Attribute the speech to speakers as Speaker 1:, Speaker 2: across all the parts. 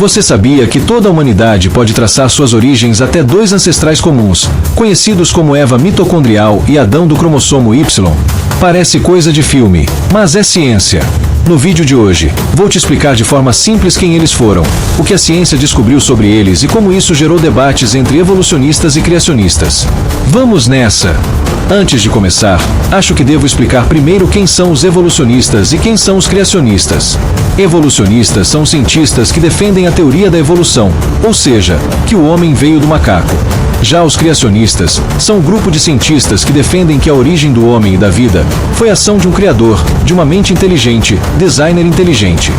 Speaker 1: Você sabia que toda a humanidade pode traçar suas origens até dois ancestrais comuns, conhecidos como Eva mitocondrial e Adão do cromossomo Y? Parece coisa de filme, mas é ciência. No vídeo de hoje, vou te explicar de forma simples quem eles foram, o que a ciência descobriu sobre eles e como isso gerou debates entre evolucionistas e criacionistas. Vamos nessa! Antes de começar, acho que devo explicar primeiro quem são os evolucionistas e quem são os criacionistas. Evolucionistas são cientistas que defendem a teoria da evolução, ou seja, que o homem veio do macaco. Já os criacionistas são um grupo de cientistas que defendem que a origem do homem e da vida foi a ação de um criador, de uma mente inteligente, designer inteligente.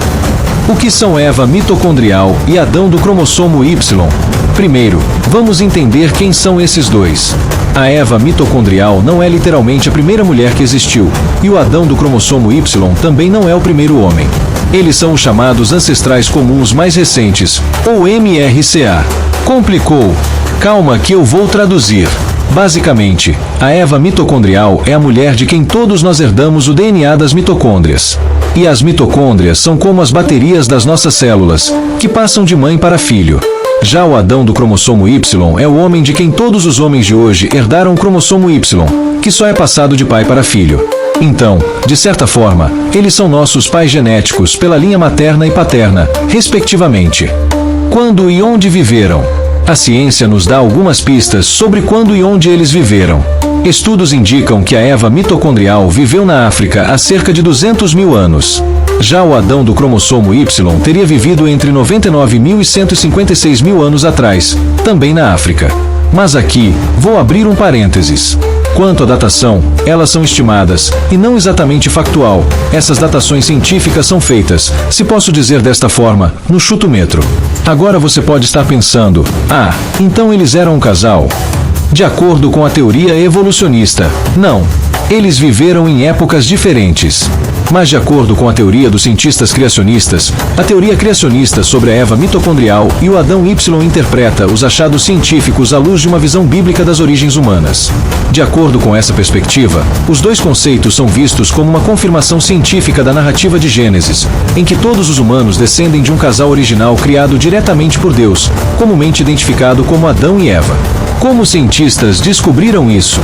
Speaker 1: O que são Eva mitocondrial e Adão do cromossomo Y? Primeiro, vamos entender quem são esses dois. A Eva mitocondrial não é literalmente a primeira mulher que existiu, e o Adão do cromossomo Y também não é o primeiro homem. Eles são os chamados ancestrais comuns mais recentes, ou MRCA. Complicou? Calma que eu vou traduzir. Basicamente, a Eva mitocondrial é a mulher de quem todos nós herdamos o DNA das mitocôndrias. E as mitocôndrias são como as baterias das nossas células, que passam de mãe para filho. Já o Adão do cromossomo Y é o homem de quem todos os homens de hoje herdaram o cromossomo Y, que só é passado de pai para filho. Então, de certa forma, eles são nossos pais genéticos pela linha materna e paterna, respectivamente. Quando e onde viveram? A ciência nos dá algumas pistas sobre quando e onde eles viveram. Estudos indicam que a Eva mitocondrial viveu na África há cerca de 200 mil anos. Já o Adão do cromossomo Y teria vivido entre 99 mil e 156 mil anos atrás, também na África. Mas aqui, vou abrir um parênteses. Quanto à datação, elas são estimadas, e não exatamente factual. Essas datações científicas são feitas, se posso dizer desta forma, no chutômetro. Agora você pode estar pensando, então eles eram um casal? De acordo com a teoria evolucionista, não. Eles viveram em épocas diferentes. Mas de acordo com a teoria dos cientistas criacionistas, a teoria criacionista sobre a Eva mitocondrial e o Adão Y interpreta os achados científicos à luz de uma visão bíblica das origens humanas. De acordo com essa perspectiva, os dois conceitos são vistos como uma confirmação científica da narrativa de Gênesis, em que todos os humanos descendem de um casal original criado diretamente por Deus, comumente identificado como Adão e Eva. Como os cientistas descobriram isso?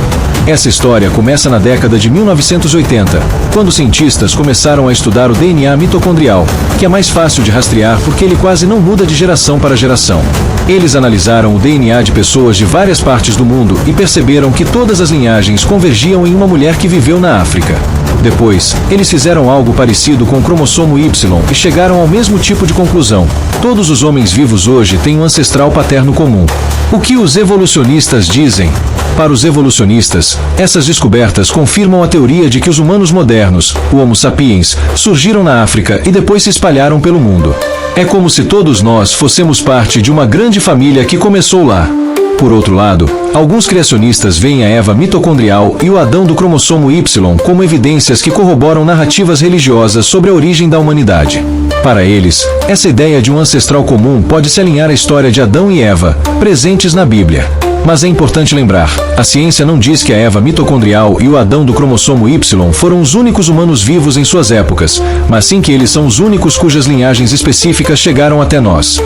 Speaker 1: Essa história começa na década de 1980, quando cientistas começaram a estudar o DNA mitocondrial, que é mais fácil de rastrear porque ele quase não muda de geração para geração. Eles analisaram o DNA de pessoas de várias partes do mundo e perceberam que todas as linhagens convergiam em uma mulher que viveu na África. Depois, eles fizeram algo parecido com o cromossomo Y e chegaram ao mesmo tipo de conclusão. Todos os homens vivos hoje têm um ancestral paterno comum. O que os evolucionistas dizem? Para os evolucionistas, essas descobertas confirmam a teoria de que os humanos modernos, o Homo sapiens, surgiram na África e depois se espalharam pelo mundo. É como se todos nós fôssemos parte de uma grande família que começou lá. Por outro lado, alguns criacionistas veem a Eva mitocondrial e o Adão do cromossomo Y como evidências que corroboram narrativas religiosas sobre a origem da humanidade. Para eles, essa ideia de um ancestral comum pode se alinhar à história de Adão e Eva, presentes na Bíblia. Mas é importante lembrar, a ciência não diz que a Eva mitocondrial e o Adão do cromossomo Y foram os únicos humanos vivos em suas épocas, mas sim que eles são os únicos cujas linhagens específicas chegaram até nós.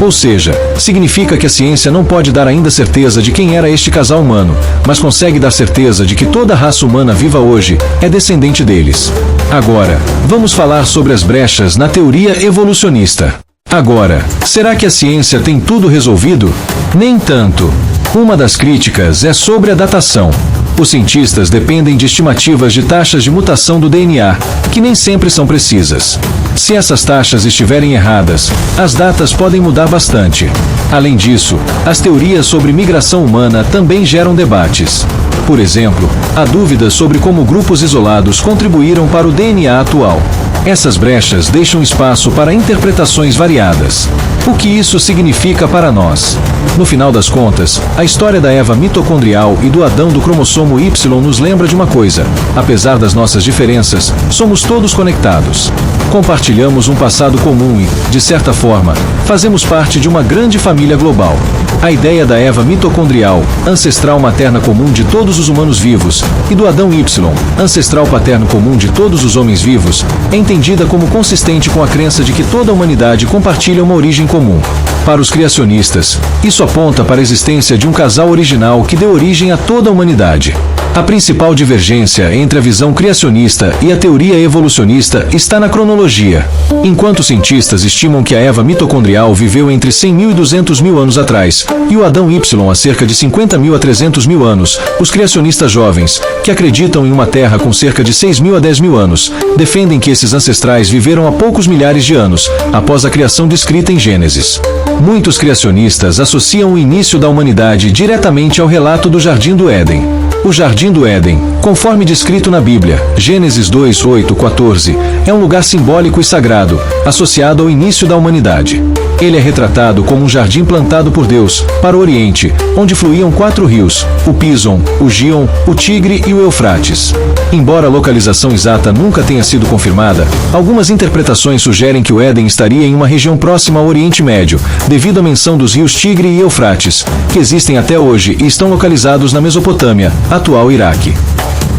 Speaker 1: Ou seja, significa que a ciência não pode dar ainda certeza de quem era este casal humano, mas consegue dar certeza de que toda a raça humana viva hoje é descendente deles. Agora, vamos falar sobre as brechas na teoria evolucionista. Agora, será que a ciência tem tudo resolvido? Nem tanto. Uma das críticas é sobre a datação. Os cientistas dependem de estimativas de taxas de mutação do DNA, que nem sempre são precisas. Se essas taxas estiverem erradas, as datas podem mudar bastante. Além disso, as teorias sobre migração humana também geram debates. Por exemplo, há dúvidas sobre como grupos isolados contribuíram para o DNA atual. Essas brechas deixam espaço para interpretações variadas. O que isso significa para nós? No final das contas, a história da Eva mitocondrial e do Adão do cromossomo Y nos lembra de uma coisa: apesar das nossas diferenças, somos todos conectados. Compartilhamos um passado comum e, de certa forma, fazemos parte de uma grande família global. A ideia da Eva mitocondrial, ancestral materna comum de todos os humanos vivos, e do Adão Y, ancestral paterno comum de todos os homens vivos, é entendida como consistente com a crença de que toda a humanidade compartilha uma origem comum. Para os criacionistas, isso aponta para a existência de um casal original que deu origem a toda a humanidade. A principal divergência entre a visão criacionista e a teoria evolucionista está na cronologia. Enquanto cientistas estimam que a Eva mitocondrial viveu entre 100 mil e 200 mil anos atrás, e o Adão Y há cerca de 50 mil a 300 mil anos, os criacionistas jovens, que acreditam em uma Terra com cerca de 6 mil a 10 mil anos, defendem que esses ancestrais viveram há poucos milhares de anos, após a criação descrita em Gênesis. Muitos criacionistas associam o início da humanidade diretamente ao relato do Jardim do Éden. O Jardim do Éden, conforme descrito na Bíblia, Gênesis 2, 8, 14, é um lugar simbólico e sagrado, associado ao início da humanidade. Ele é retratado como um jardim plantado por Deus, para o Oriente, onde fluíam 4 rios, o Pison, o Gion, o Tigre e o Eufrates. Embora a localização exata nunca tenha sido confirmada, algumas interpretações sugerem que o Éden estaria em uma região próxima ao Oriente Médio, devido à menção dos rios Tigre e Eufrates, que existem até hoje e estão localizados na Mesopotâmia, atual Iraque.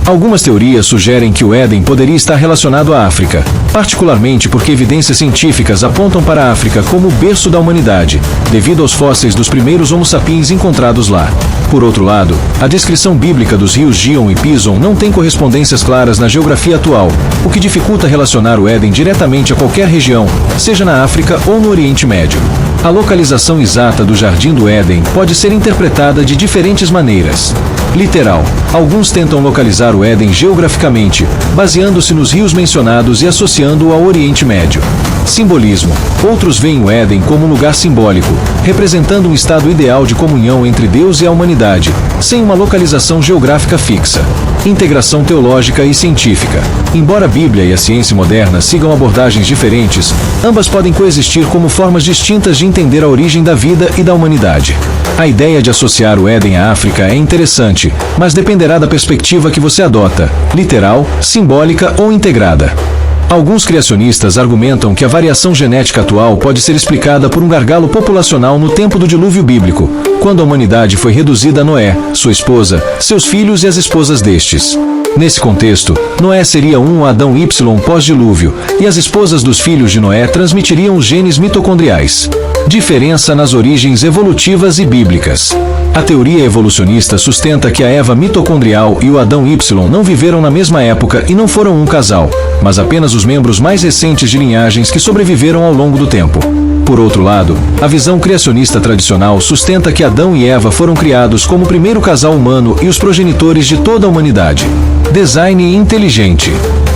Speaker 1: Algumas teorias sugerem que o Éden poderia estar relacionado à África, particularmente porque evidências científicas apontam para a África como o berço da humanidade, devido aos fósseis dos primeiros Homo sapiens encontrados lá. Por outro lado, a descrição bíblica dos rios Gion e Pison não tem correspondências claras na geografia atual, o que dificulta relacionar o Éden diretamente a qualquer região, seja na África ou no Oriente Médio. A localização exata do Jardim do Éden pode ser interpretada de diferentes maneiras. Literal. Alguns tentam localizar o Éden geograficamente, baseando-se nos rios mencionados e associando-o ao Oriente Médio. Simbolismo. Outros veem o Éden como um lugar simbólico, representando um estado ideal de comunhão entre Deus e a humanidade, sem uma localização geográfica fixa. Integração teológica e científica. Embora a Bíblia e a ciência moderna sigam abordagens diferentes, ambas podem coexistir como formas distintas de entender a origem da vida e da humanidade. A ideia de associar o Éden à África é interessante, mas dependerá da perspectiva que você adota, literal, simbólica ou integrada. Alguns criacionistas argumentam que a variação genética atual pode ser explicada por um gargalo populacional no tempo do dilúvio bíblico, quando a humanidade foi reduzida a Noé, sua esposa, seus filhos e as esposas destes. Nesse contexto, Noé seria um Adão Y pós-dilúvio, e as esposas dos filhos de Noé transmitiriam os genes mitocondriais. Diferença nas origens evolutivas e bíblicas. A teoria evolucionista sustenta que a Eva mitocondrial e o Adão Y não viveram na mesma época e não foram um casal, mas apenas os membros mais recentes de linhagens que sobreviveram ao longo do tempo. Por outro lado, a visão criacionista tradicional sustenta que Adão e Eva foram criados como o primeiro casal humano e os progenitores de toda a humanidade. Design inteligente.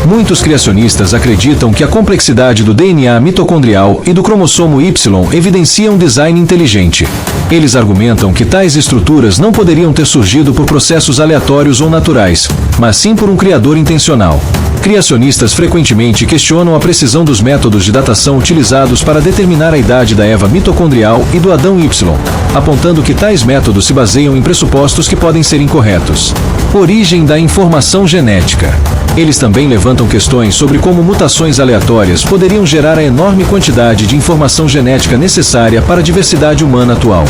Speaker 1: Muitos criacionistas acreditam que a complexidade do DNA mitocondrial e do cromossomo Y evidencia um design inteligente. Eles argumentam que tais estruturas não poderiam ter surgido por processos aleatórios ou naturais, mas sim por um criador intencional. Criacionistas frequentemente questionam a precisão dos métodos de datação utilizados para determinar a idade da Eva mitocondrial e do Adão Y, apontando que tais métodos se baseiam em pressupostos que podem ser incorretos. Origem da informação genética. Eles também levantam questões sobre como mutações aleatórias poderiam gerar a enorme quantidade de informação genética necessária para a diversidade humana atual.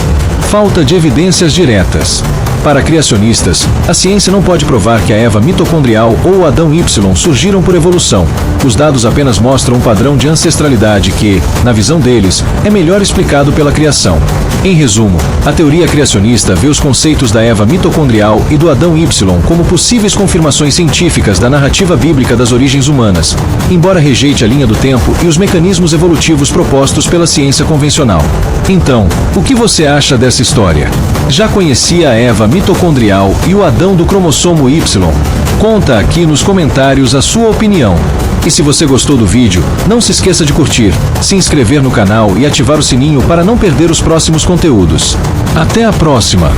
Speaker 1: Falta de evidências diretas. Para criacionistas, a ciência não pode provar que a Eva mitocondrial ou o Adão Y surgiram por evolução. Os dados apenas mostram um padrão de ancestralidade que, na visão deles, é melhor explicado pela criação. Em resumo, a teoria criacionista vê os conceitos da Eva mitocondrial e do Adão Y como possíveis confirmações científicas da narrativa bíblica das origens humanas, embora rejeite a linha do tempo e os mecanismos evolutivos propostos pela ciência convencional. Então, o que você acha dessa história? Já conhecia a Eva mitocondrial e o Adão do cromossomo Y? Conta aqui nos comentários a sua opinião. E se você gostou do vídeo, não se esqueça de curtir, se inscrever no canal e ativar o sininho para não perder os próximos conteúdos. Até a próxima!